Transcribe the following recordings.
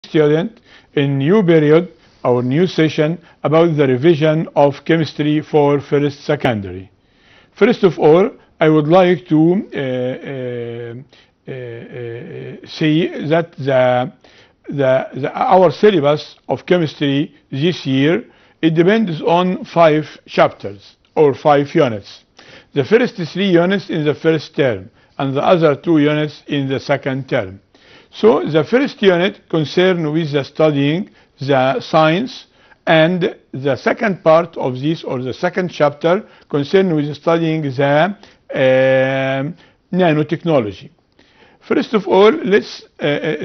student in new period or new session about the revision of chemistry for first secondary. First of all, I would like to say that our syllabus of chemistry this year, it depends on 5 chapters or 5 units. The first 3 units in the first term and the other 2 units in the second term. So the first unit concerned with the studying the science, and the second part of this, or the second chapter, concerned with studying the nanotechnology. First of all, let's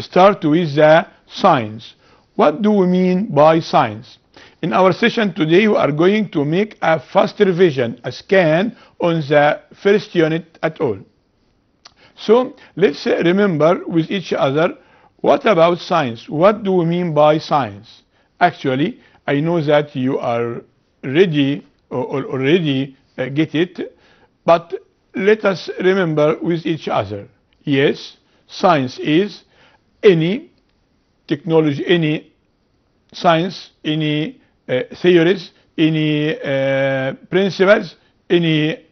start with the science. What do we mean by science? In our session today, we are going to make a fast revision, a scan on the first unit at all. So let's remember with each other, what about science? What do we mean by science? Actually, I know that you are ready or already get it, but let us remember with each other. Yes, science is any technology, any science, any theories, any principles, any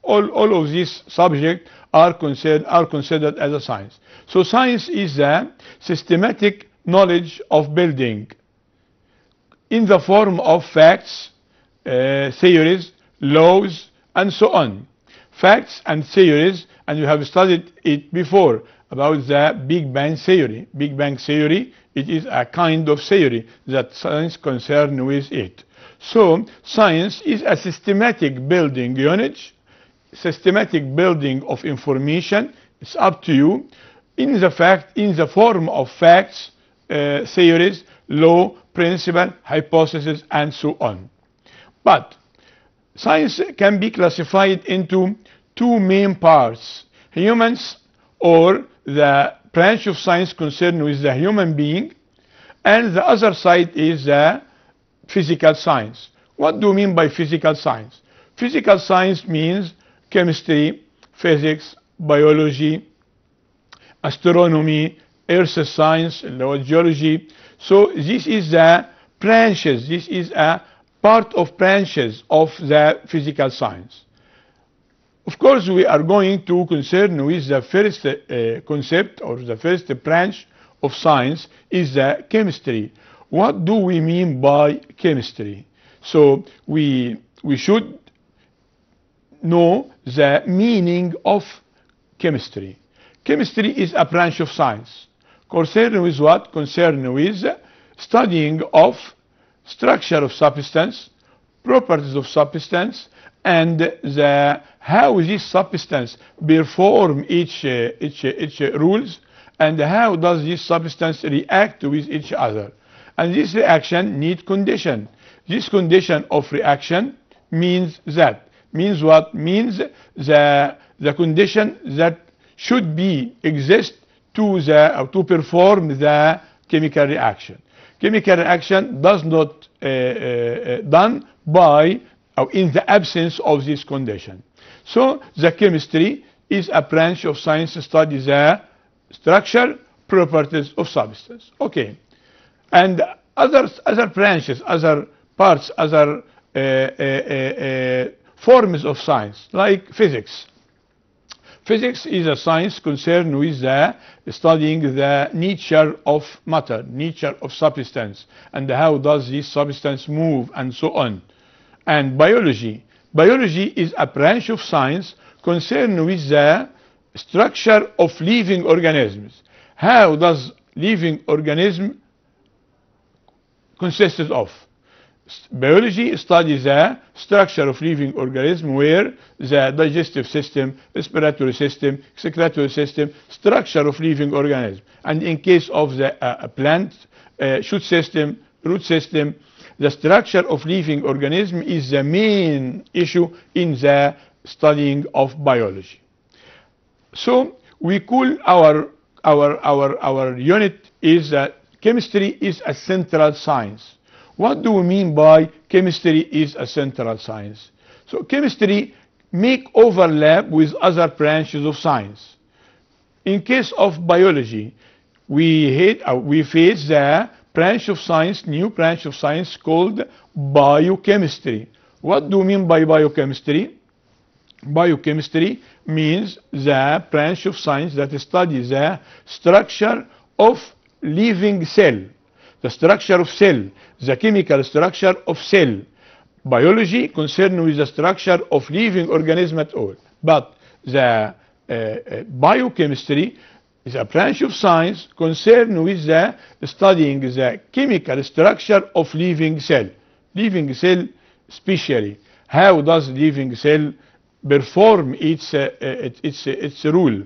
all of these subjects are considered as a science. So science is a systematic knowledge of building in the form of facts, theories, laws, and so on. Facts and theories, and you have studied it before about the Big Bang theory. Big Bang theory, it is a kind of theory that science concerned with it. So science is a systematic building unit, systematic building of information. It's up to you in the form of facts, theories, law, principle, hypothesis, and so on. But science can be classified into 2 main parts: humans, or the branch of science concerned with the human being, and the other side is the physical science. What do you mean by physical science? Physical science means chemistry, physics, biology, astronomy, earth science, geology. So this is the branches, this is a part of branches of the physical science. Of course, we are going to concern with the first concept, or the first branch of science is the chemistry. What do we mean by chemistry? So we should know the meaning of chemistry. Chemistry is a branch of science concerned with what? Concerned with studying of structure of substance, properties of substance, and how this substance perform each rules, and how does this substance react with each other. And this reaction need condition. This condition of reaction means that. Means what? Means the condition that should be exist to perform the chemical reaction. Chemical reaction does not done by or in the absence of this condition. So the chemistry is a branch of science that studies the structure, properties of substance. Okay, and other branches, other parts, other forms of science, like physics. Physics is a science concerned with the studying the nature of matter, nature of substance, and how does this substance move, and so on. And biology. Biology is a branch of science concerned with the structure of living organisms. How does living organism consisted of? Biology studies the structure of living organism, where the digestive system, respiratory system, excretory system, structure of living organism. And in case of the plant, shoot system, root system, the structure of living organism is the main issue in the studying of biology. So we call our unit is that chemistry is a central science. What do we mean by chemistry is a central science? So chemistry make overlap with other branches of science. In case of biology, we face the branch of science, new branch of science called biochemistry. What do you mean by biochemistry? Biochemistry means the branch of science that studies the structure of living cell, the structure of cell, the chemical structure of cell. Biology concerned with the structure of living organism at all. But the biochemistry is a branch of science concerned with the studying the chemical structure of living cell. Living cell especially. How does living cell perform its rule?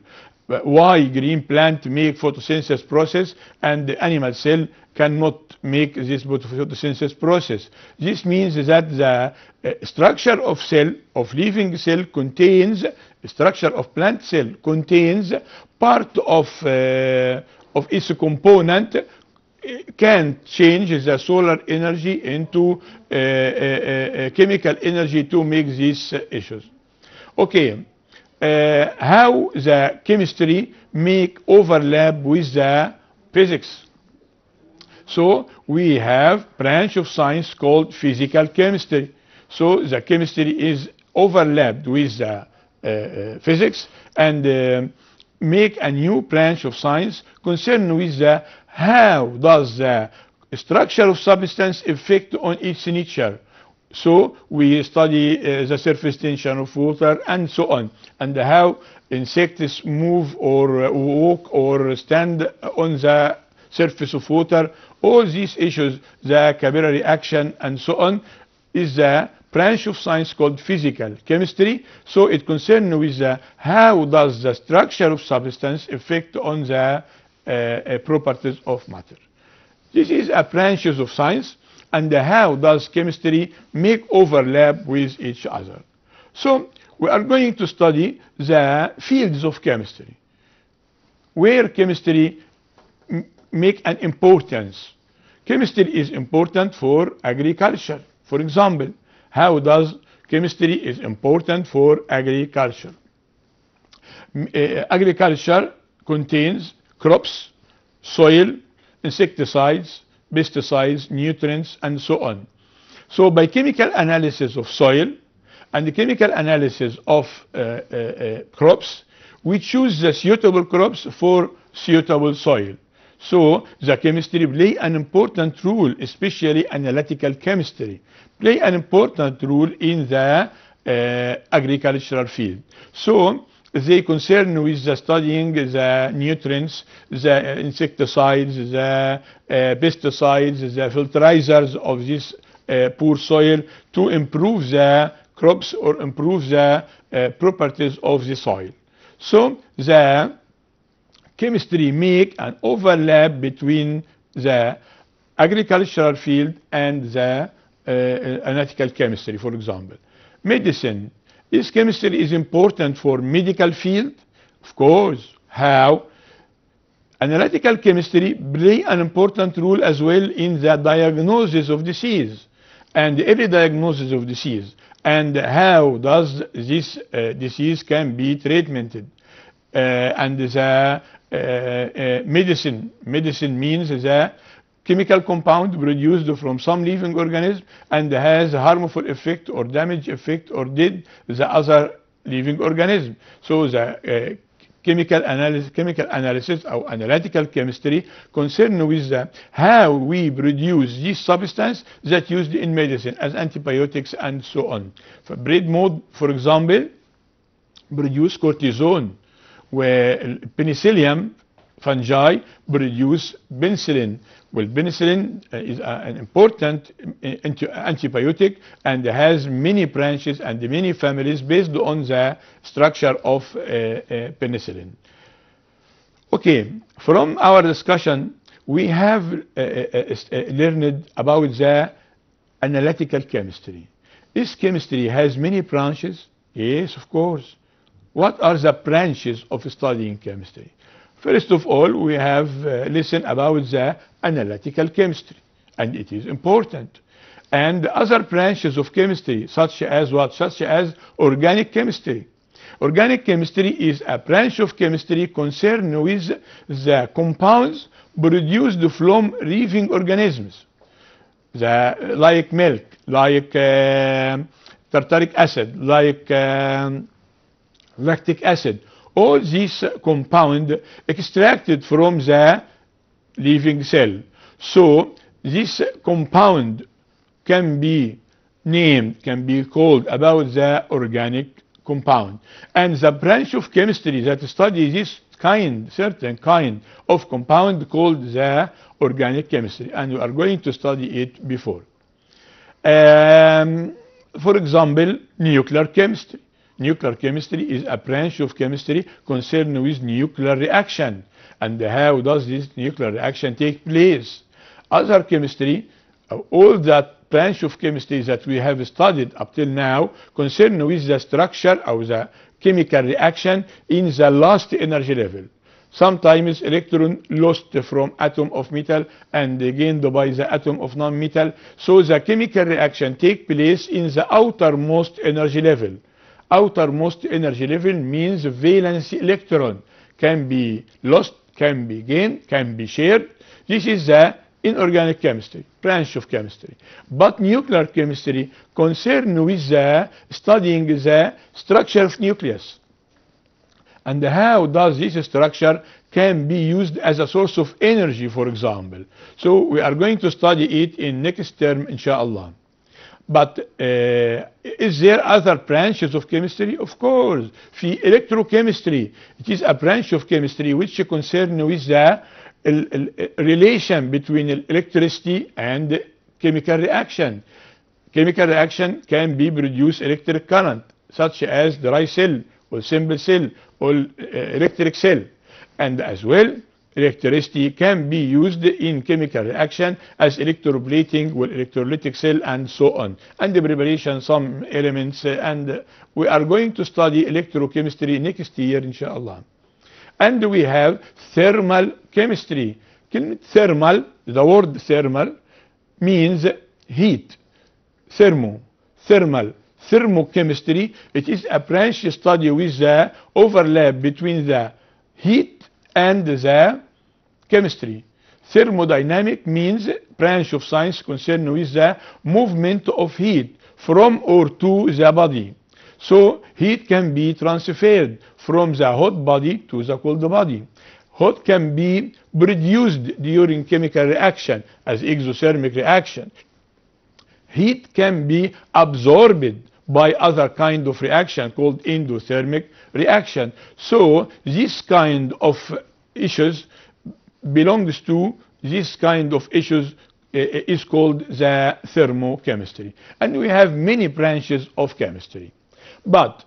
Why green plant make photosynthesis process and the animal cell cannot make this photosynthesis process? This means that the structure of cell, of living cell, contains structure of plant cell contains part of its component can change the solar energy into chemical energy to make these issues. Okay. How the chemistry make overlap with the physics? So we have branch of science called physical chemistry. So the chemistry is overlapped with the physics and make a new branch of science concerned with the how does the structure of substance affect on its nature. So we study the surface tension of water and so on, and how insects move or walk or stand on the surface of water. All these issues, the capillary action and so on, is the branch of science called physical chemistry. So it concerns with the how does the structure of substance affect on the properties of matter. This is a branch of science. And how does chemistry make overlap with each other? So we are going to study the fields of chemistry, where chemistry make an importance. Chemistry is important for agriculture. For example, how does chemistry is important for agriculture? Agriculture contains crops, soil, insecticides, pesticides, nutrients, and so on. So by chemical analysis of soil and the chemical analysis of crops, we choose the suitable crops for suitable soil. So the chemistry play an important role, especially analytical chemistry, play an important role in the agricultural field. So they concern with the studying the nutrients, the insecticides, the pesticides, the fertilizers of this poor soil to improve the crops or improve the properties of the soil. So the chemistry make an overlap between the agricultural field and the analytical chemistry. For example, medicine. This chemistry is important for medical field, of course. How? Analytical chemistry play an important role as well in the diagnosis of disease and every diagnosis of disease and how does this disease can be treated. And the medicine means the chemical compound produced from some living organism and has a harmful effect or damage effect or dead the other living organism. So the chemical analysis or analytical chemistry concerned with the how we produce this substance that used in medicine as antibiotics and so on. For bread mold, for example, produce cortisone, where penicillium fungi produce penicillin. Well, penicillin is an important antibiotic and has many branches and many families based on the structure of penicillin. Okay, from our discussion, we have learned about the analytical chemistry. This chemistry has many branches. Yes, of course. What are the branches of studying chemistry? First of all, we have listened about the analytical chemistry, and it is important. And other branches of chemistry, such as what? Such as organic chemistry. Organic chemistry is a branch of chemistry concerned with the compounds produced from living organisms, like milk, like tartaric acid, like lactic acid. All these compounds extracted from the living cell. So this compound can be named, can be called about the organic compound. And the branch of chemistry that studies this kind, certain kind of compound called the organic chemistry. And we are going to study it before. For example, nuclear chemistry. Nuclear chemistry is a branch of chemistry concerned with nuclear reaction. And how does this nuclear reaction take place? Other chemistry, all that branch of chemistry that we have studied up till now concerned with the structure of the chemical reaction in the last energy level. Sometimes electron lost from atom of metal and gained by the atom of non-metal. So the chemical reaction take place in the outermost energy level. Outermost energy level means valence electron can be lost, can be gained, can be shared. This is the inorganic chemistry, branch of chemistry. But nuclear chemistry concerned with the studying the structure of nucleus. And how does this structure can be used as a source of energy, for example. So we are going to study it in next term, inshallah. But is there other branches of chemistry? Of course. في electrochemistry, it is a branch of chemistry which concern with the relation between electricity and chemical reaction. Chemical reaction can be produce electric current, such as dry cell or simple cell or electric cell. And as well, electricity can be used in chemical reaction as electroplating or electrolytic cell and so on. And the preparation some elements, and we are going to study electrochemistry next year, inshallah. And we have thermal chemistry. Thermal, the word thermal means heat. Thermal. Thermochemistry, it is a branch study with the overlap between the heat and the chemistry. Thermodynamic means branch of science concerned with the movement of heat from or to the body. So heat can be transferred from the hot body to the cold body. Hot can be produced during chemical reaction as exothermic reaction. Heat can be absorbed by other kind of reaction called endothermic reaction. So this kind of issues belongs to this kind of issues is called the thermochemistry. And we have many branches of chemistry. But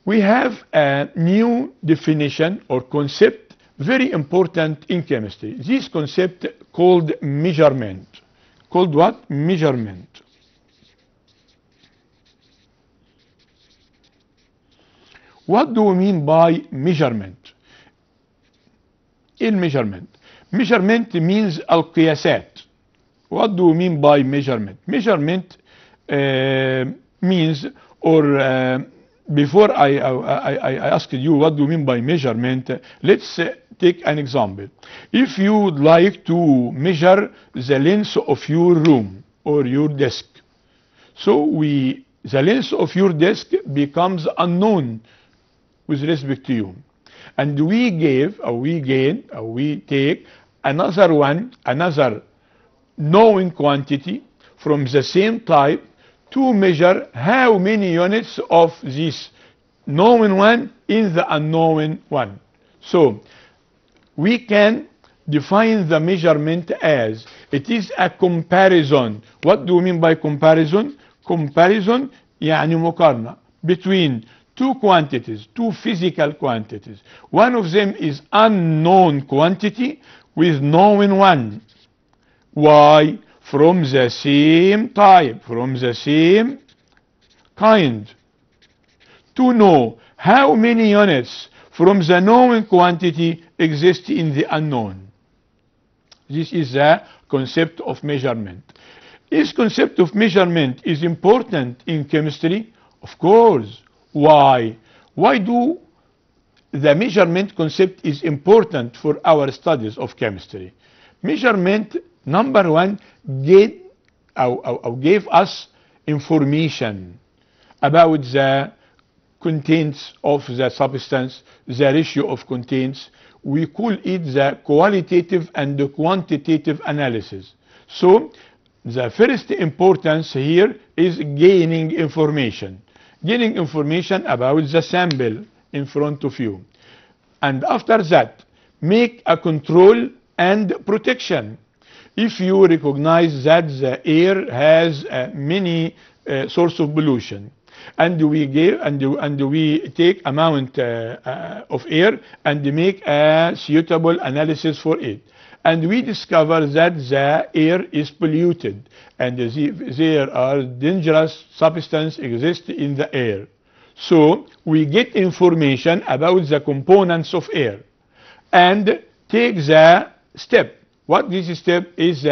we have a new definition or concept very important in chemistry. This concept called measurement. Called what? Measurement. What do we mean by measurement? In measurement. Measurement means القياسات. What do we mean by measurement? Measurement means, or before I asked you what do you mean by measurement, let's take an example. If you would like to measure the length of your room or your desk, so the length of your desk becomes unknown with respect to you, and we take another known quantity from the same type to measure how many units of this known one in the unknown one. So we can define the measurement as it is a comparison. What do we mean by comparison? Comparison يعني مقارنة between two quantities, two physical quantities. One of them is unknown quantity with known one. Why? From the same type, from the same kind. To know how many units from the known quantity exist in the unknown. This is the concept of measurement. This concept of measurement is important in chemistry, of course. Why? Why do the measurement concept is important for our studies of chemistry. Measurement, number one, gave us information about the contents of the substance, the ratio of contents. We call it the qualitative and the quantitative analysis. So the first importance here is gaining information. Gaining information about the sample in front of you. And after that, make a control and protection. If you recognize that the air has many sources of pollution, and we take amount of air and make a suitable analysis for it, and we discover that the air is polluted and there are dangerous substances exist in the air. So we get information about the components of air and take the step. What this step is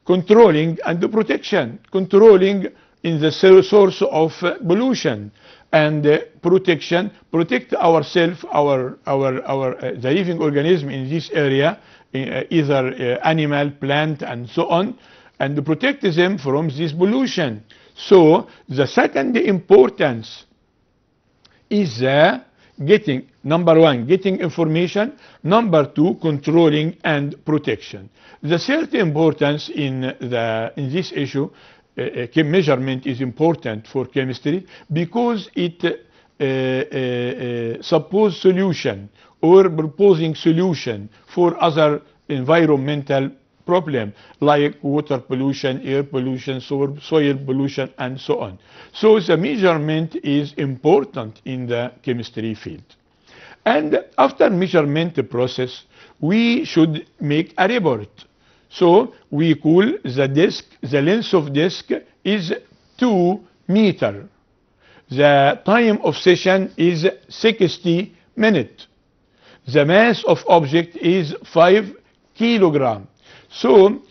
controlling and the protection. Controlling in the source of pollution, and protection, protect ourselves, the living organism in this area, either animal, plant, and so on, and protect them from this pollution. So the second importance is getting, number one, getting information, number two, controlling and protection. The third importance in this issue, measurement is important for chemistry because it supposes solution or proposing solution for other environmental problem like water pollution, air pollution, soil pollution, and so on. So the measurement is important in the chemistry field. And after measurement process, we should make a report. So we call the disk, the length of disk is 2 meters. The time of session is 60 minutes. The mass of object is 5 kilograms. So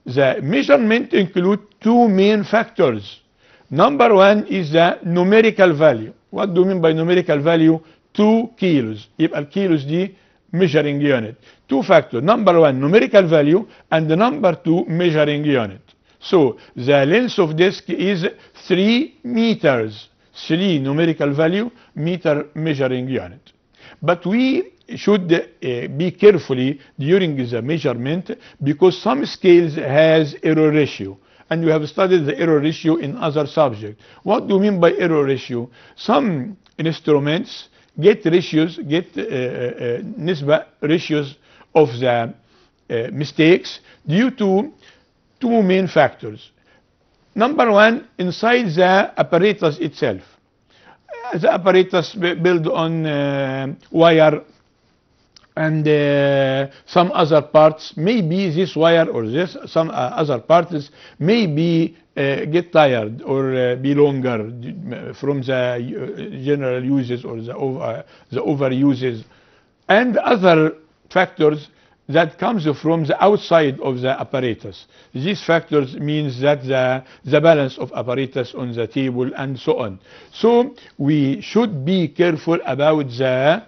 the measurement includes two main factors. Number one is the numerical value. What do you mean by numerical value? 2 kilos. يبقى الكيلوز دي measuring unit. Two factors. Number one, numerical value, and the number two, measuring unit. So the length of disk is 3 meters. 3 numerical value, meter measuring unit. But we should be carefully during the measurement because some scales has error ratio. And we have studied the error ratio in other subjects. What do you mean by error ratio? Some instruments get ratios, nisba ratios of the mistakes due to two main factors. Number one, inside the apparatus itself. The apparatus built on wire and some other parts, maybe this wire or this some other parts maybe get tired or be longer from the general uses or the over uses, and other factors that comes from the outside of the apparatus. These factors means that the balance of apparatus on the table and so on. So we should be careful about the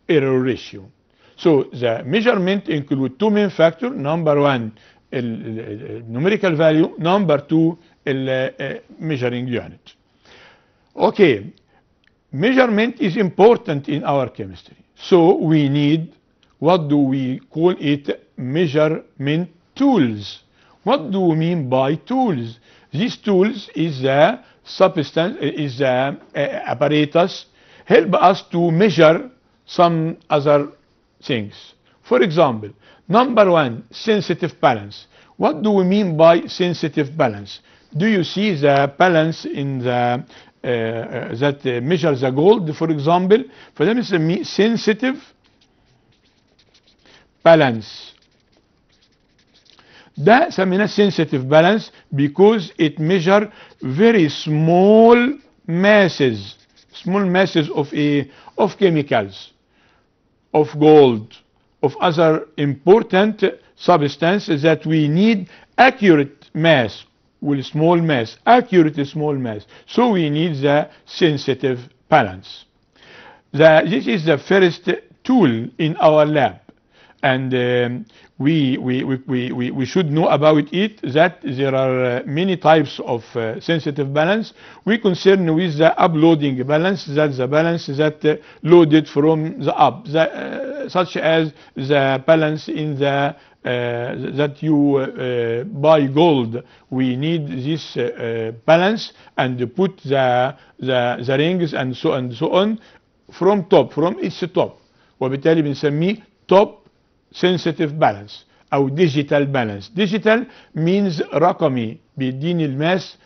error ratio. So the measurement include two main factors. Number one, numerical value. Number two, measuring unit. Okay, measurement is important in our chemistry. So we need, what do we call it? Measurement tools. What do we mean by tools? These tools is the substance, is the apparatus, help us to measure some other things. For example, number one, sensitive balance. What do we mean by sensitive balance? Do you see the balance in the that measures the gold, for example? فده بنسميه sensitive balance. ده سميناه sensitive balance because it measures very small masses of chemicals, of gold, of other important substances that we need accurate mass with small mass, accurate small mass. So we need the sensitive balance. This is the first tool in our lab, and we should know about it that there are many types of sensitive balance. We concern with the uploading balance, that's the balance that loaded from the up, such as the balance in the that you buy gold. We need this balance and put the rings and so on from top, from each top، وبالتالي بنسميه top sensitive balance أو digital balance. digital means رقمي، بيديني الماس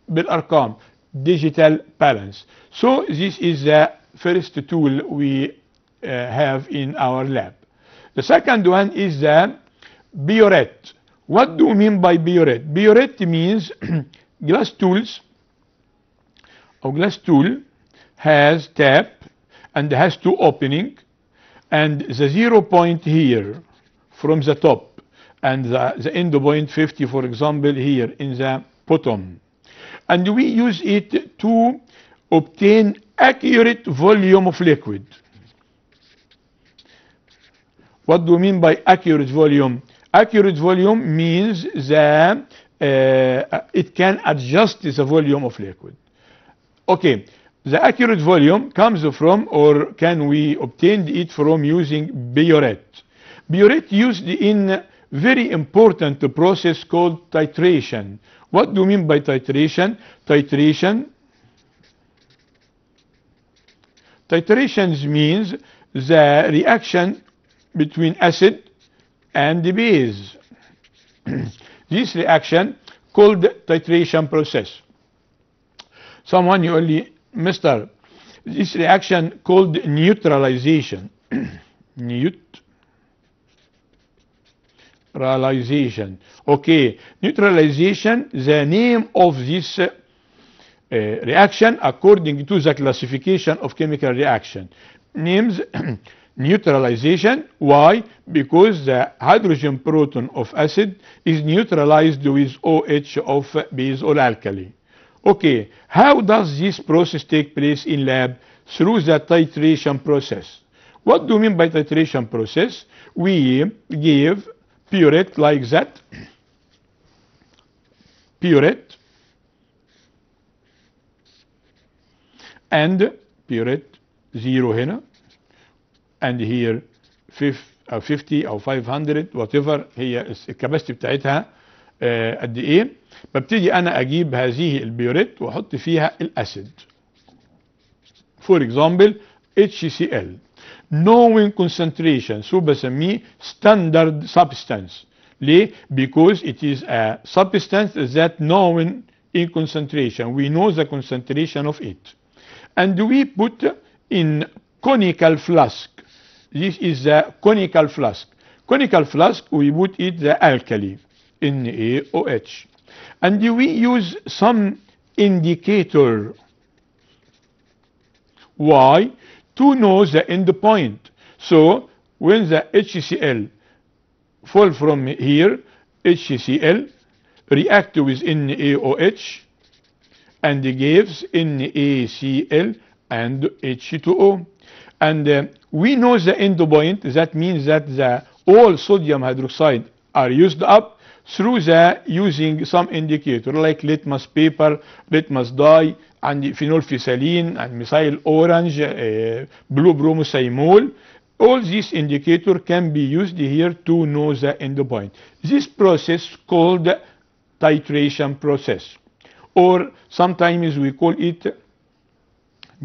بالأرقام. digital balance. So this is the first tool we have in our lab. The second one is the biorette. What do we mean by biorette? Biorette means glass tools or glass tool has tap and has two opening, and the 0 point here from the top and the end point 50, for example, here in the bottom, and we use it to obtain accurate volume of liquid. What do we mean by accurate volume? Accurate volume means that it can adjust the volume of liquid. Okay, the accurate volume comes from, or can we obtain it from, using biorette. Biorette used in very important process called titration. What do you mean by titration? Titration means the reaction between acid and the base. This reaction called titration process. Someone you only, Mr. This reaction called neutralization. Neutralization. Okay, neutralization, the name of this reaction according to the classification of chemical reaction. Names neutralization. Why? Because the hydrogen proton of acid is neutralized with OH of base or alkali. Okay, how does this process take place in lab? Through the titration process. What do you mean by titration process? We give purette like that, purette, and purette 0 هنا, and here 50 أو 500 whatever هي الكباستي بتاعتها قد ايه. ببتدي انا اجيب هذه البيوريت واحط فيها الاسيد. For example HCl. Knowing concentration. So بسميه standard substance. ليه؟ Because it is a substance that known in concentration. We know the concentration of it. And we put in conical flask. This is the conical flask. Conical flask, we put it the alkali, NaOH. And we use some indicator. Why? To know the end point. So when the HCl fall from here, HCl react with NaOH and gives NaCl and H2O. And we know the end point. That means that all sodium hydroxide are used up through the using some indicator like litmus paper, litmus dye, and phenolphthalein, and methyl orange, blue bromocymol. All these indicator can be used here to know the end point. This process called titration process, or sometimes we call it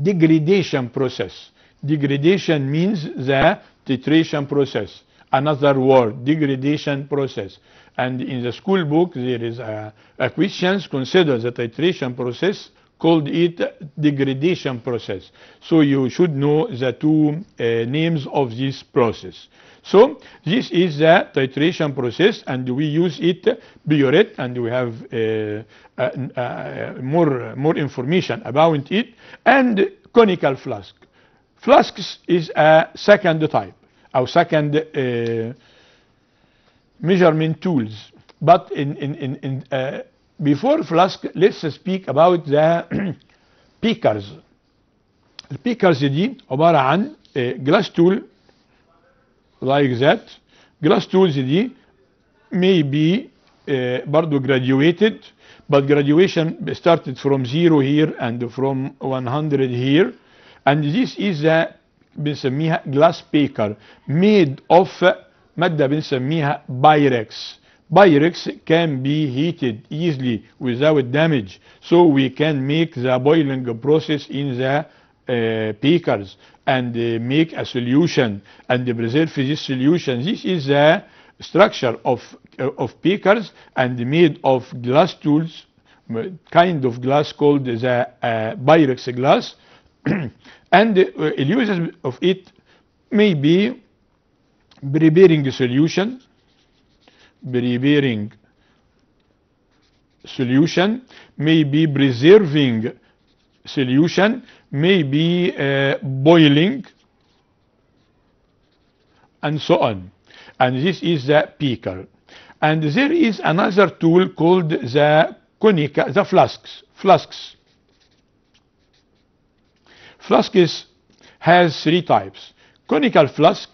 degradation process. Degradation means the titration process. Another word, degradation process. And in the school book there is a questions consider the titration process, called it degradation process. So you should know the two names of this process. So this is the titration process, and we use it biorette, and we have more information about it. And conical flask. Flasks is a second type, or second measurement tools. But before flask, let's speak about the beakers. البيكرز دي عبارة عن glass tool like that. glass tools دي may be برضو graduated, but graduation started from 0 here and from 100 here, and this is a بنسميها glass beaker made of مادة بنسميها Pyrex. Pyrex can be heated easily without damage, so we can make the boiling process in the beakers and make a solution and preserve this solution. This is the structure of beakers and made of glass tools, kind of glass called the Pyrex glass. And uses of it may be preparing solution, may be preserving solution, may be boiling, and so on. And this is the beaker. And there is another tool called the conical, the flasks. Flasks has three types: conical flask,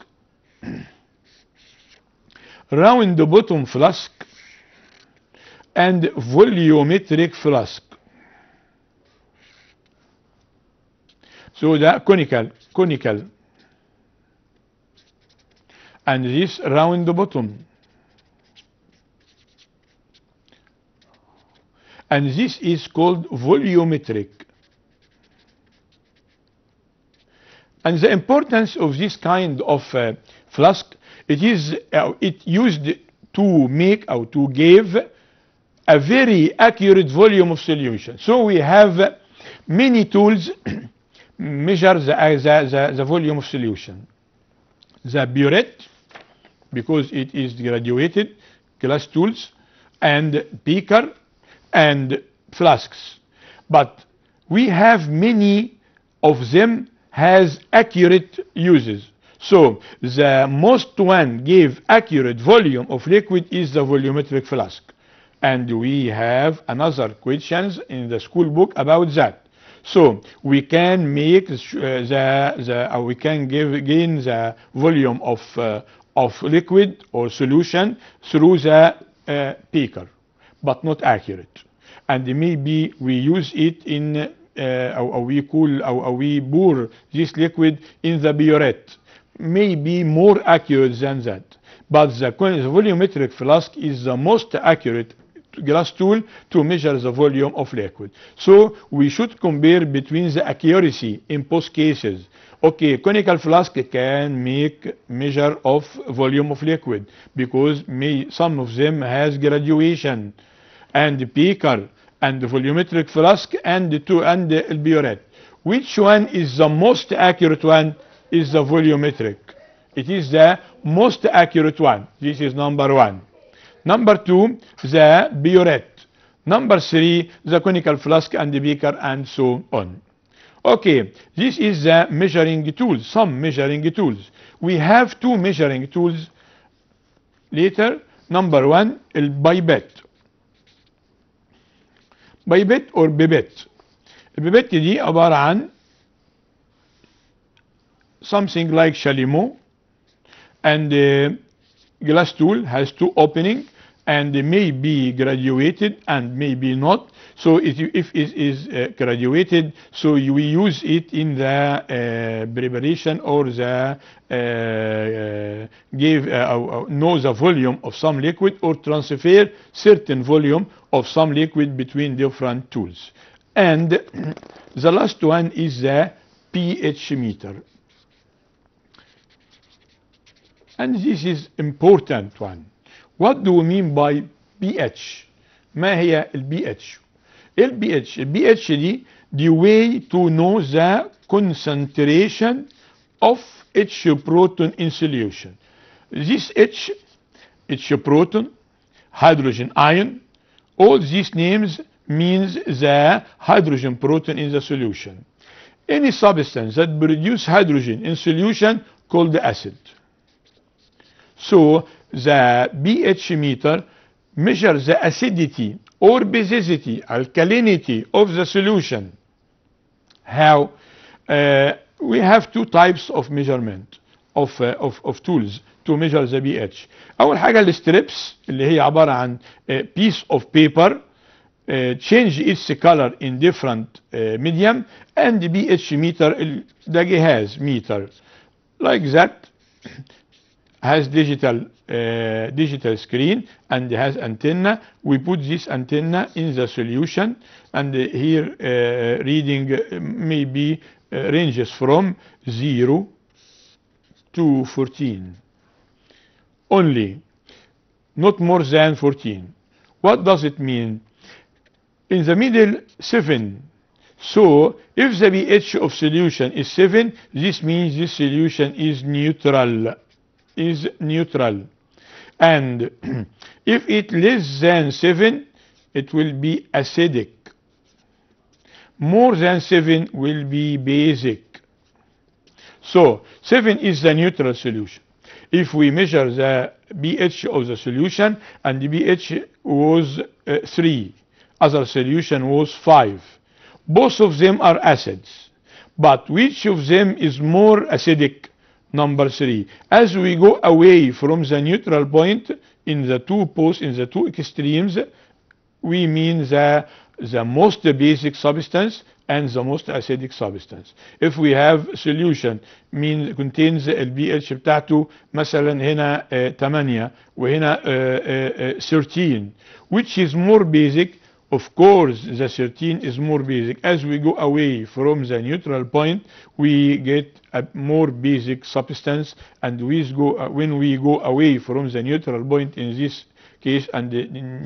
round bottom flask, and volumetric flask. So the conical, and this round bottom, and this is called volumetric. And the importance of this kind of flask, it used to make or to give a very accurate volume of solution. So we have many tools measure the volume of solution. The burette, because it is graduated, glass tools, and beaker, and flasks. But we have many of them has accurate uses. So the most one gave accurate volume of liquid is the volumetric flask. And we have another questions in the school book about that. So we can make we can gain the volume of liquid or solution through the beaker, but not accurate. And maybe we use it in we pour this liquid in the burette, maybe more accurate than that. But the volumetric flask is the most accurate glass tool to measure the volume of liquid. So we should compare between the accuracy in both cases. Okay, conical flask can make measure of volume of liquid because some of them has graduation, and beaker and the volumetric flask and the burette. Which one is the most accurate one? Is the volumetric. It is the most accurate one. This is number one. Number two, the burette. Number three, the conical flask and the beaker, and so on. Okay, this is the measuring tools, some measuring tools. We have two measuring tools later. Number one, البايبت. بايبت or بيبت. البيبت دي عبارة عن something like chalumeau, and the glass tool has two openings and may be graduated and may be not. So if it is graduated, so we use it in the preparation or the know the volume of some liquid or transfer certain volume of some liquid between different tools. And the last one is the pH meter. And this is important one. What do we mean by pH? ما هي pH? pH دي the way to know the concentration of each proton in solution. This H proton, hydrogen ion, all these names means the hydrogen proton in the solution. Any substance that produces hydrogen in solution called the acid. So the pH meter measures the acidity or basicity, alkalinity of the solution. How? we have two types of measurement of tools to measure the pH. أول حاجة الستريبس اللي هي عبارة عن piece of paper change its color in different medium, and the pH meter ده جهاز meter like that has digital screen and has antenna. We put this antenna in the solution, and here reading maybe ranges from 0 to 14 only, not more than 14. What does it mean? In the middle 7. So if the pH of solution is 7, this means this solution is neutral. And if it less than 7, it will be acidic. More than 7 will be basic. So 7 is the neutral solution. If we measure the pH of the solution and the pH was 3, other solution was 5, both of them are acids, but which of them is more acidic? Number 3. As we go away from the neutral point in the two extremes, we mean the most basic substance and the most acidic substance. If we have solution contains ال pH بتاعته مثلا هنا 8 وهنا 13, which is more basic? Of course the 13 is more basic. As we go away from the neutral point, we get a more basic substance, and when we go away from the neutral point in this case and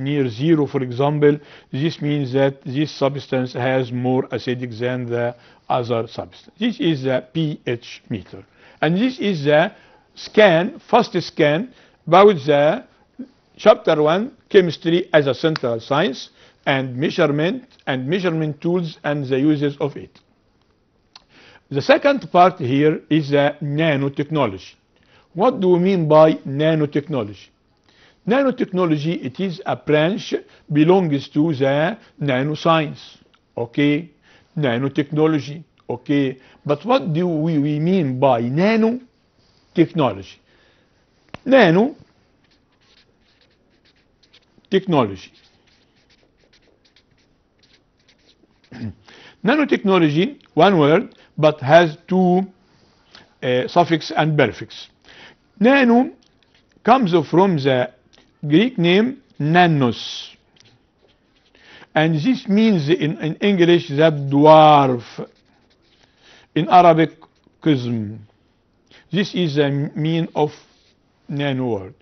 near 0, for example, this means that this substance has more acidic than the other substance. This is the pH meter, and this is the first scan about the chapter 1 chemistry as a central science, and measurement tools and the uses of it. The second part here is the nanotechnology. What do we mean by nanotechnology? Nanotechnology, it is a branch belongs to the nanoscience. Okay, nanotechnology. Okay, but what do we mean by nanotechnology? Nanotechnology. Nanotechnology, one word, but has two suffix and prefix. Nano comes from the Greek name nanos, and this means in English that dwarf, in Arabic qism. This is the meaning of nano word.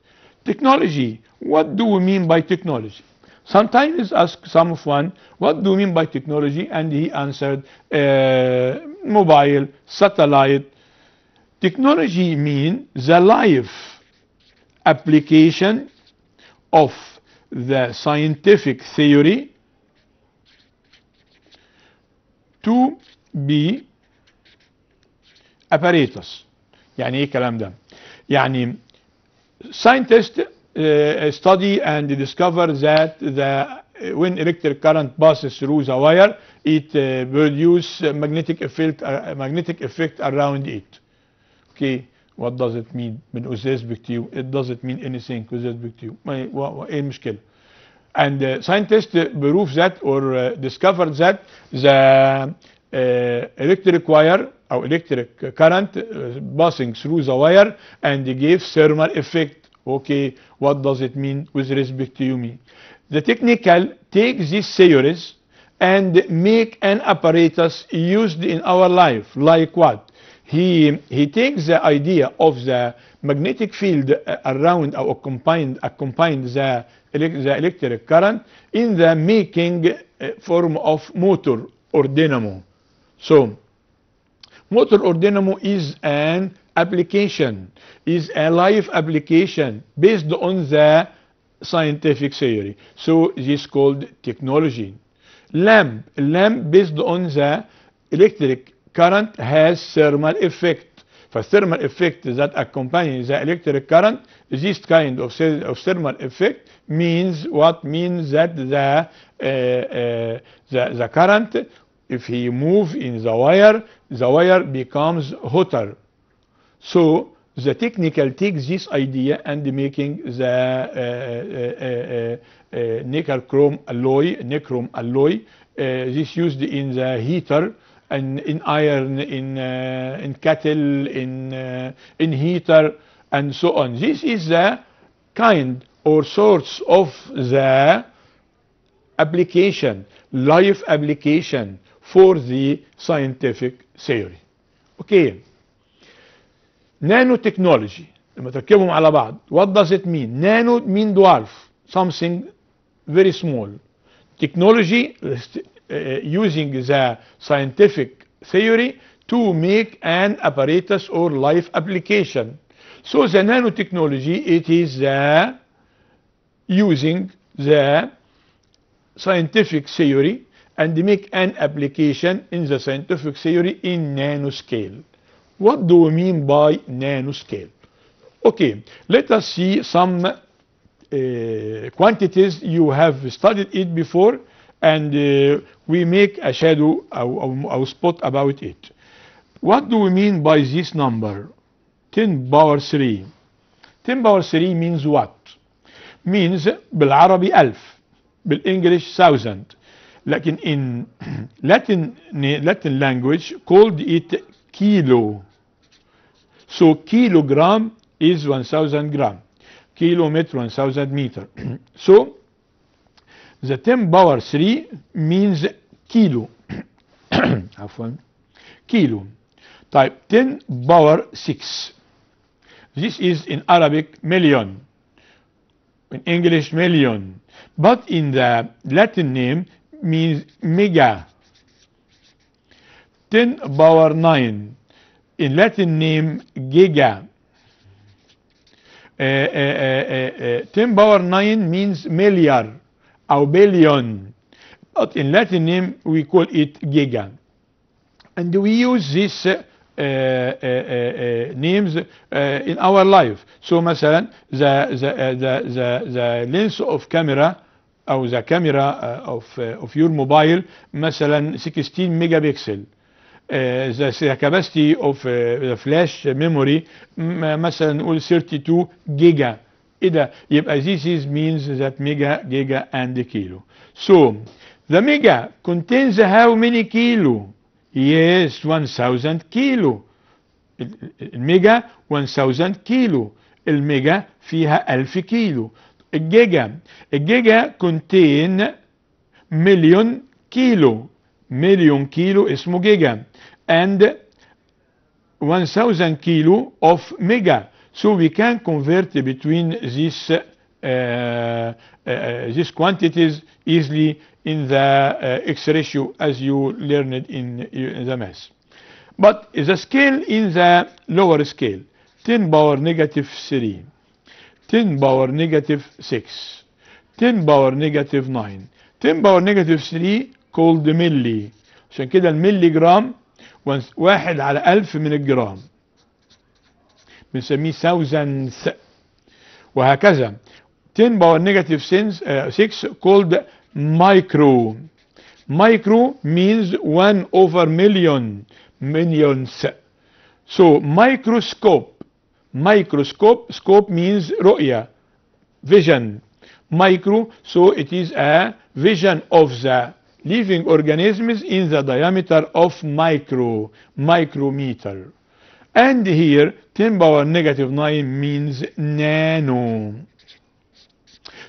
Technology, what do we mean by technology? Sometimes ask someone, what do you mean by technology? And he answered, mobile, satellite. Technology means the life application of the scientific theory to be apparatus. يعني ايه الكلام ده؟ يعني scientists study and discover that when electric current passes through the wire, it produces magnetic effect around it. Okay, what does it mean? من respect to you, it doesn't mean anything with respect to you. ايه المشكلة؟ And scientists prove that or discover that the electric wire or electric current passing through the wire and gives thermal effect. Okay, what does it mean with respect to you? The technical takes these theories and make an apparatus used in our life. Like what? He takes the idea of the magnetic field around or accompanying the electric current in the making form of motor or dynamo. So motor or dynamo is an application, is a life application based on the scientific theory. So this is called technology. Lamp based on the electric current has thermal effect. For thermal effect that accompanies the electric current, this kind of thermal effect means what? Means that the current if he move in the wire becomes hotter. So the technical takes this idea and making the nickel chrome alloy, this used in the heater and in iron, in kettle, in heater, and so on. This is the kind or source of the application, life application for the scientific theory. Okay. Nanotechnology. لما تركبهم على بعض. What does it mean? Nano mean dwarf, something very small. Technology, using the scientific theory to make an apparatus or life application. So the nanotechnology, it is using the scientific theory and make an application in the scientific theory in nanoscale. What do we mean by nanoscale? Okay, let us see some quantities. You have studied it before, and we make a shadow or spot about it. What do we mean by this number? 10 power 3. 10 power 3 means what? Means بالعربي 1000, بالإنجليش 1000. لكن in Latin language called it kilo. So kilogram is 1000 gram. Kilometer 1000 meter. So the 10 power 3 means kilo. عفوا kilo. Type 10 power 6. This is in Arabic million. In English million. But in the Latin name means mega. 10 power 9. In Latin name giga. 10 power 9 means milliard or billion. But in Latin name we call it giga. And we use these names in our life. So مثلا the lens of camera or the camera of your mobile مثلا 16 megapixel. The capacity of the flash memory مثلا نقول 32 giga. ايه ده؟ يبقى this is means that mega, giga and kilo. So the mega contains how many kilo? Yes, 1000 kilo. الميجا 1000 كيلو. الميجا فيها 1000 كيلو. الجيجا contain مليون كيلو. مليون كيلو اسمه جيجا. And 1000 kilo of mega. So we can convert between these quantities easily in the X ratio as you learned in the math. But the scale in the lower scale, 10 power negative 3, 10 power negative 6, 10 power negative 9, 10 power negative 3 called milli. عشان كده الملي جرام 1 على 1000 من الجرام بنسميه thousandth. وهكذا 10 power negative 6 called micro. Micro means 1 over million, millions. So microscope, scope means رؤية, vision. Micro, so it is a vision of the living organisms in the diameter of micrometer. And here 10 power negative 9 means nano.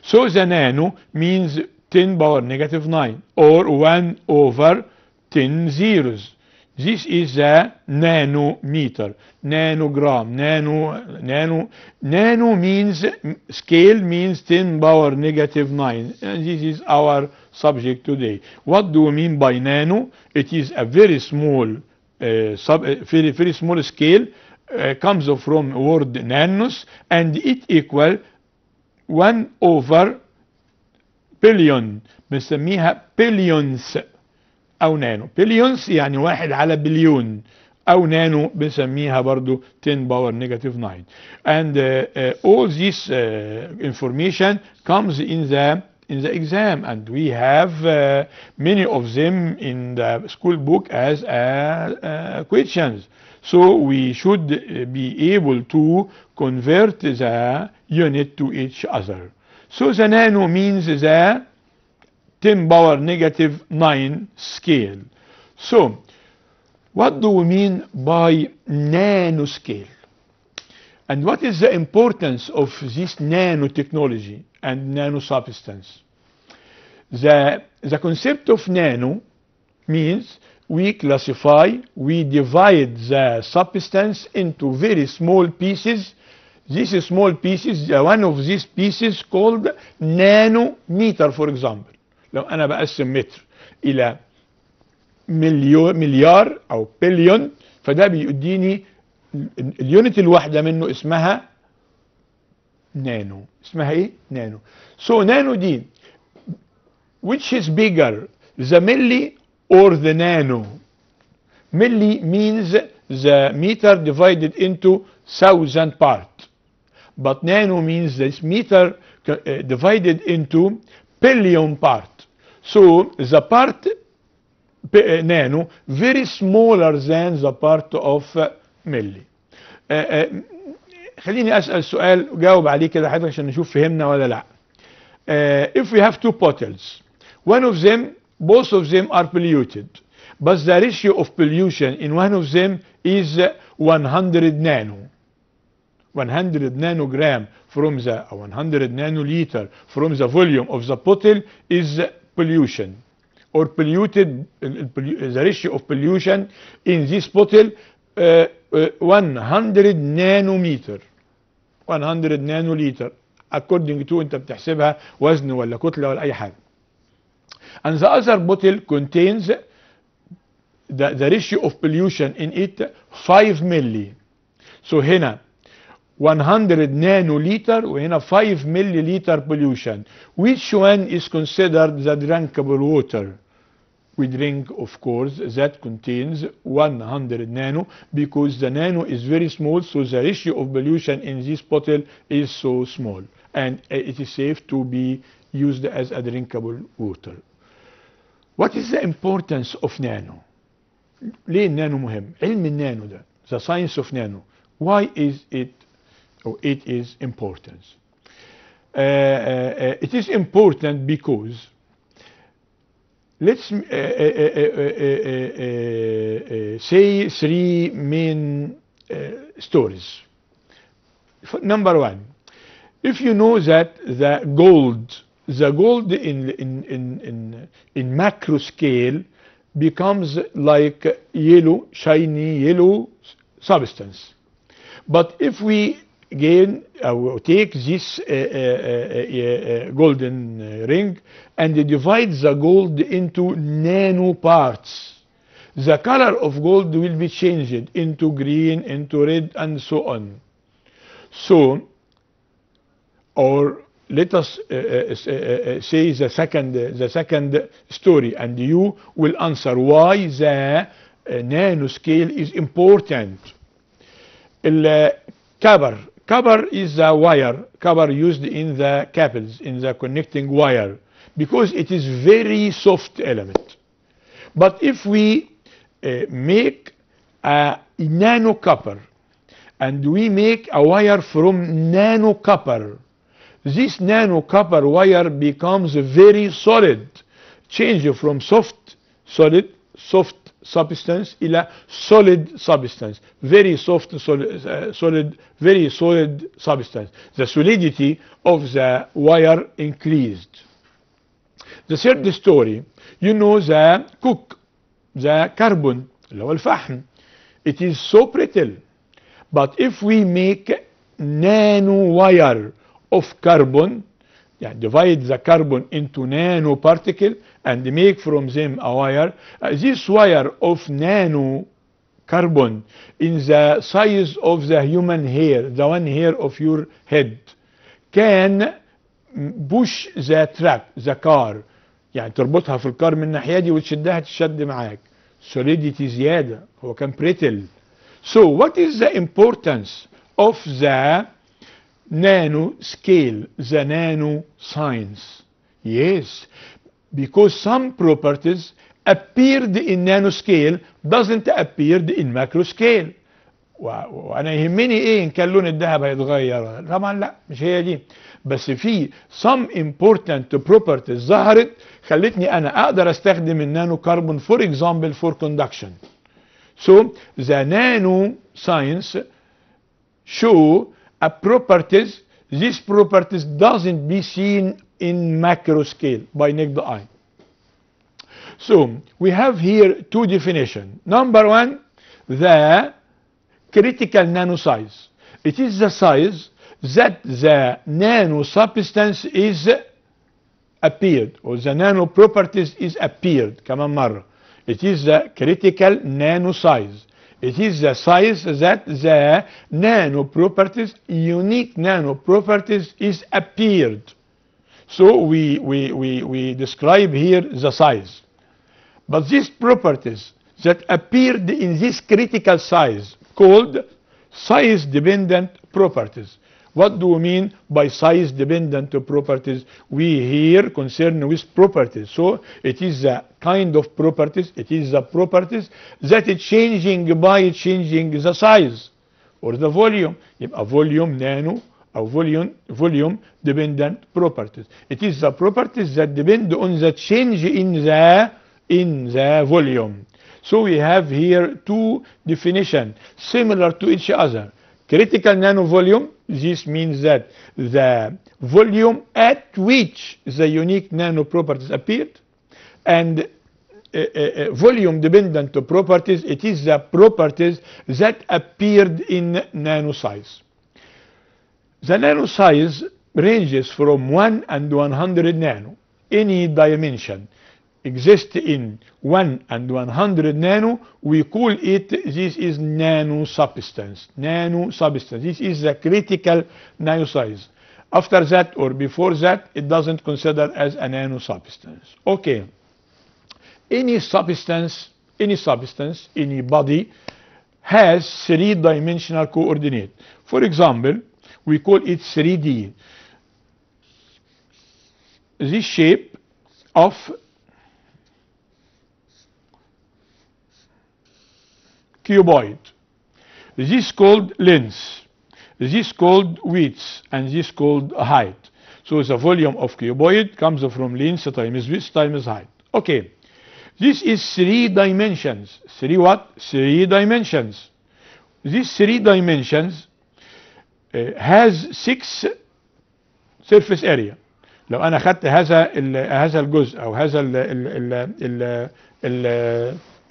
So the nano means 10 power negative 9 or 1 over 10 zeros. This is a nanometer, nanogram, nano means scale means 10 power negative 9. And this is our subject today. What do we mean by nano? It is a very small, very small scale, comes from word nanos, and it equal 1 over billion. بنسميها billions أو نانو. billions يعني 1 على بليون، أو نانو بنسميها برضو 10 power negative 9. And all this information comes in the in the exam, and we have many of them in the school book as questions. So we should be able to convert the unit to each other. So the nano means the 10 power negative 9 scale. So what do we mean by nanoscale? And what is the importance of this nanotechnology and nanosubstance? The concept of nano means we classify, we divide the substance into very small pieces. These small pieces, one of these pieces called nanometer, for example. لو أنا بقسم متر إلى مليار أو بليون، فده بيديني اليونت الواحدة منه اسمها نانو. اسمها ايه؟ نانو. So نانو دي which is bigger, the milli or the nano? Milli means the meter divided into 1,000 parts, but nano means this meter divided into billion parts. So the part nano very smaller than the part of ملي. خليني أسأل سؤال وجاوب عليه كده حضرتك عشان نشوف فهمنا ولا لا. If we have two bottles, one of them, both of them are polluted, but the ratio of pollution in one of them is 100 nano. 100 nanogram from the 100 nanoliter from the volume of the bottle is pollution or polluted. The ratio of pollution in this bottle 100 nanometer, 100 nanoliter according to انت بتحسبها وزن ولا كتلة ولا اي حاجة. And the other bottle contains the ratio of pollution in it 5 milli. So هنا 100 nanoliter وهنا 5 milliliter pollution. Which one is considered the drinkable water? We drink, of course, that contains 100 nano because the nano is very small, so the ratio of pollution in this bottle is so small and it is safe to be used as a drinkable water. What is the importance of nano? ليه النانو مهم؟ علم النانو ده, the science of nano, why is it, or it is important? It is important because let's say three main stories. Number one, if you know that the gold in macro scale becomes like yellow, shiny yellow substance. But if we take this golden ring and divide the gold into nano parts, the color of gold will be changed into green, into red, and so on. So, or let us say the second story, and you will answer why the nanoscale is important. Copper is the wire, copper used in the cables, in the connecting wire, because it is very soft element. But if we make a nano copper and we make a wire from nano copper, this nano copper wire becomes very solid, change from soft substance إلى solid substance, very soft solid, very solid substance. The solidity of the wire increased. The third story, you know the coke, the carbon, اللي هو الفحم, it is so brittle. But if we make nano wire of carbon, divide the carbon into nanoparticle and make from them a wire. This wire of nano carbon in the size of the human hair, the one hair of your head, can push the truck, the car. يعني تربطها في الكار من الناحية دي وتشدها تشد معاك. Solidity زيادة, هو كان brittle. So what is the importance of the nano scale, the nano science? Yes, because some properties appeared in nanoscale doesn't appear in macro scale. وانا يهمني ايه ان كان لون الذهب هيتغير؟ طبعا لا، مش هي دي. بس في some important properties ظهرت خلتني انا اقدر استخدم النانو كربون for example for conduction. So the nano science show a properties, these properties doesn't be seen in macro scale by naked eye. So we have here two definitions. Number one, the critical nano size. It is the size that the nano substance is appeared, or the nano properties is appeared. كمان مرة. It is the critical nano size. It is the size that the nano properties, unique nano properties is appeared. So we describe here the size. But these properties that appeared in this critical size called size-dependent properties. What do we mean by size-dependent properties? We here concern with properties. So it is the kind of properties, it is the properties that is changing by changing the size or the volume. يبقى volume nano or volume dependent properties. It is the properties that depend on the change in the volume. So we have here two definitions similar to each other. Critical nano volume, this means that the volume at which the unique nano properties appeared, and volume dependent properties, it is the properties that appeared in nano size. The nano size ranges from 1 and 100 nano. Any dimension exists in 1 and 100 nano, we call it, this is nano substance. Nano substance. This is the critical nano size. After that or before that, it doesn't consider as a nano substance. Okay. Any substance, any body has three-dimensional coordinate. For example, we call it 3D. This shape of cuboid. This called length, this called width, and this called height. So the volume of cuboid comes from length times width times height. Okay, this is 3 dimensions. 3 what? 3 dimensions. These 3 dimensions has 6 surface area. لو انا خدت هذا الجزء او هذا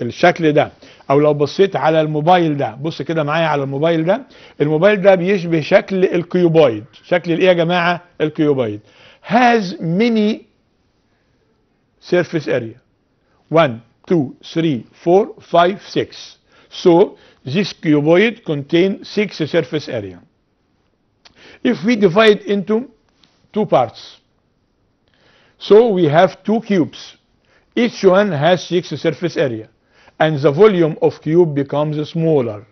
الشكل ده، او لو بصيت على الموبايل ده، بص كده معايا على الموبايل ده، الموبايل ده بيشبه شكل الكيوبويد. شكل الايه يا جماعه؟ الكيوبويد. has many surface area. 1 2 3 4 5 6. So this cuboid contains 6 surface area. If we divide into 2 parts, so we have 2 cubes. Each one has 6 surface area, and the volume of cube becomes smaller,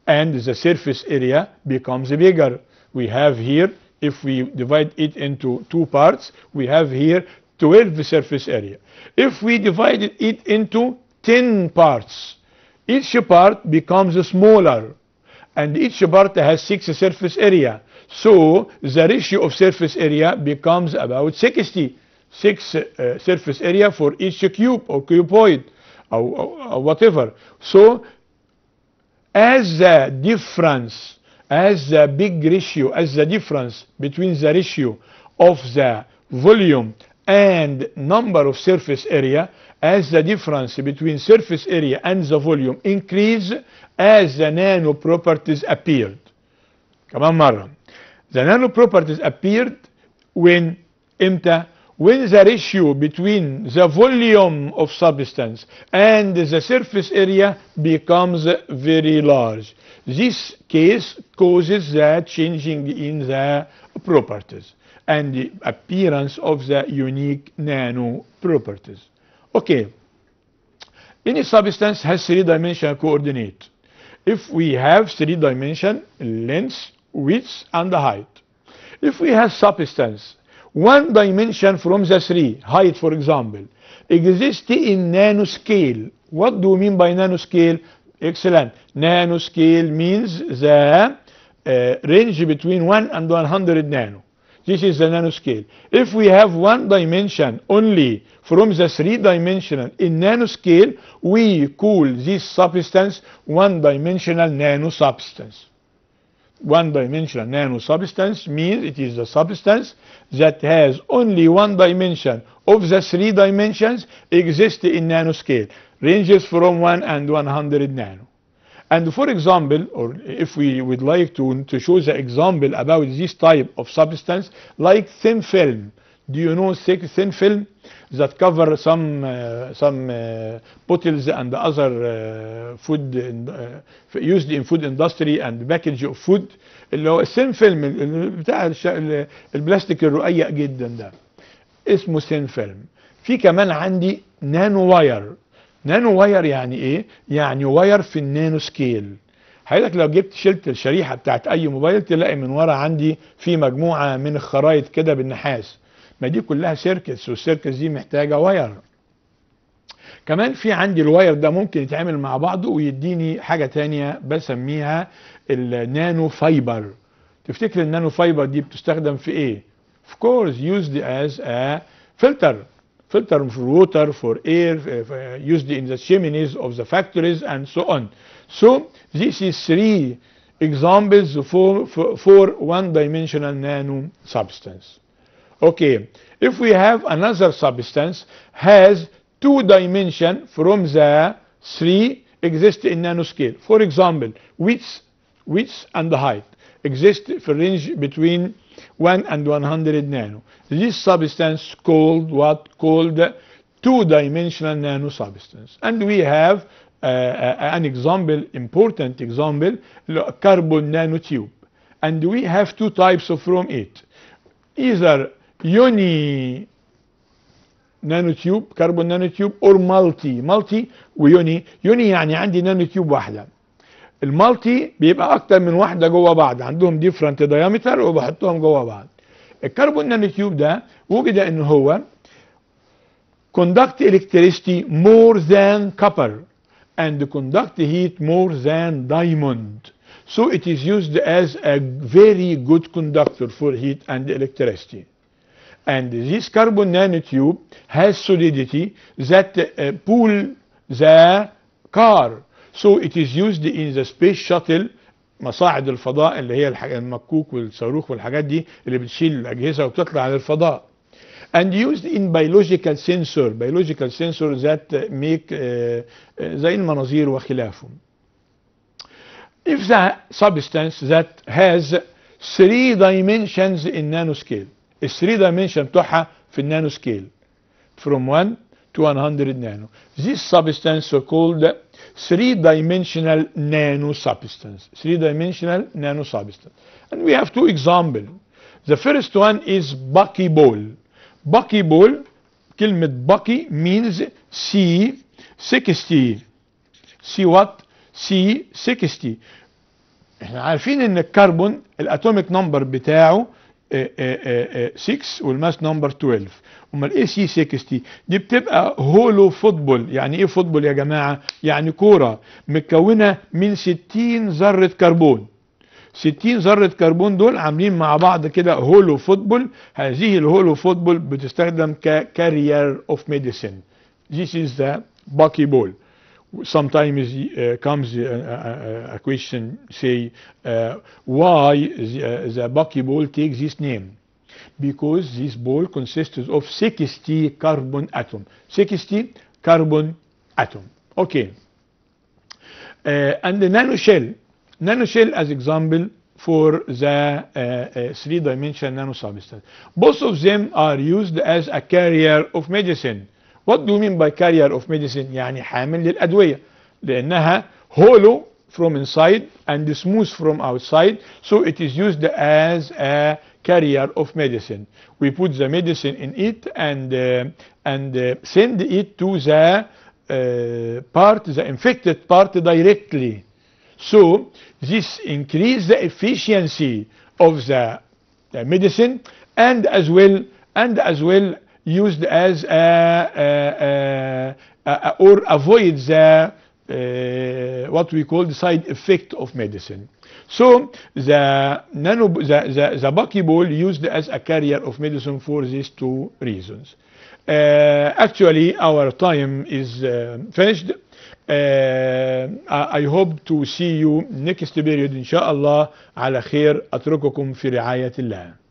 and the surface area becomes bigger. We have here, if we divide it into 2 parts, we have here 12 surface area. If we divide it into 10 parts, each part becomes smaller, and each part has 6 surface area. So the ratio of surface area becomes about 60. 6 surface area for each cube or cuboid or whatever. So as the difference, as the big ratio, as the difference between the ratio of the volume and number of surface area, as the difference between surface area and the volume increase, as the nano properties appeared. كمان مرة. The nano properties appeared when امتى؟ When the ratio between the volume of substance and the surface area becomes very large. This case causes the changing in the properties and the appearance of the unique nano properties. Okay, any substance has 3-dimensional coordinate. If we have 3-dimension length, width, and height. If we have substance one dimension from the three, height for example, exists in nanoscale. What do you mean by nanoscale? Excellent. Nanoscale means the range between 1 and 100 nano. This is the nanoscale. If we have one dimension only from the three-dimensional in nanoscale, we call this substance one-dimensional nanosubstance. One-dimensional nanosubstance means it is the substance that has only one dimension of the three dimensions exist in nanoscale, ranges from 1 and 100 nano. And for example, or if we would like to show the example about this type of substance, like thin film. Do you know thin film that cover some bottles and other food used in food industry and package of food, اللي هو thin film بتاع البلاستيك الرقيق جدا ده اسمه thin film. في كمان عندي نانو واير. نانو واير يعني ايه؟ يعني واير في النانو سكيل. حضرتك لو جبت شلت الشريحه بتاعت اي موبايل تلاقي من ورا عندي في مجموعه من الخرايط كده بالنحاس. ما دي كلها سيركتس، والسيركتس دي محتاجه واير. كمان في عندي الواير ده ممكن يتعامل مع بعضه ويديني حاجه تانية بسميها النانو فايبر. تفتكر النانو فايبر دي بتستخدم في ايه؟ Of course used as a filter for water, for air, used in the chimneys of the factories and so on. So this is three examples for one-dimensional nano substance. Okay, if we have another substance has two dimension from the three exist in nanoscale. For example, width and height exist for range between 1 and 100 nano. This substance called two-dimensional nano substance. And we have an example, important example, carbon nanotube. And we have two types from it. Either uni nanotube, carbon nanotube, or multi ويوني. يوني يعني عندي نانوتيوب واحدة. المالتي بيبقى اكتر من واحده جوه بعض، عندهم ديفرنت دايمتر وبحطهم جوه بعض. الكربون نانوتيوب ده وجد ان هو conduct electricity more than copper and conduct heat more than diamond. So it is used as a very good conductor for heat and electricity. And this carbon nanotube has solidity that pull the car. So it is used in the space shuttle، مصاعد الفضاء اللي هي المكوك والصاروخ والحاجات دي اللي بتشيل الأجهزة وبتطلع على الفضاء. And used in biological sensor that make زي المناظير وخلافه. If the substance that has three dimensions in nanoscale، الثري dimension بتوعها في النانو scale from 1 to 100 nano. This substance is called three-dimensional nanosubstance. Three-dimensional nanosubstance. And we have two examples. The first one is buckyball. Buckyball, كلمة bucky means C60. C what? C60. احنا عارفين ان الكربون الاتوميك نمبر بتاعه 6 والماس نمبر 12. امال ايه سي 60 دي؟ بتبقى هولو فوتبول. يعني ايه فوتبول يا جماعه؟ يعني كوره مكونه من 60 ذره كربون. 60 ذره كربون دول عاملين مع بعض كده هولو فوتبول. هذه الهولو فوتبول بتستخدم ككارير اوف ميديسين. This is the buckyball. Sometimes comes a question say why the buckyball takes this name. Because this ball consists of 60 carbon atom. 60 carbon atom. Okay. And the nanoshell as example for the three-dimensional nanosubstance. Both of them are used as a carrier of medicine. What do you mean by carrier of medicine؟ يعني حامل للأدوية، لأنها hollow from inside and smooth from outside, so it is used as a carrier of medicine. We put the medicine in it and send it to the the infected part directly. So this increases the efficiency of the medicine and as well and as well used as or avoid the what we call the side effect of medicine. So the buckyball used as a carrier of medicine for these two reasons. Actually our time is finished. I hope to see you next period إن شاء الله على خير. أترككم في رعاية الله.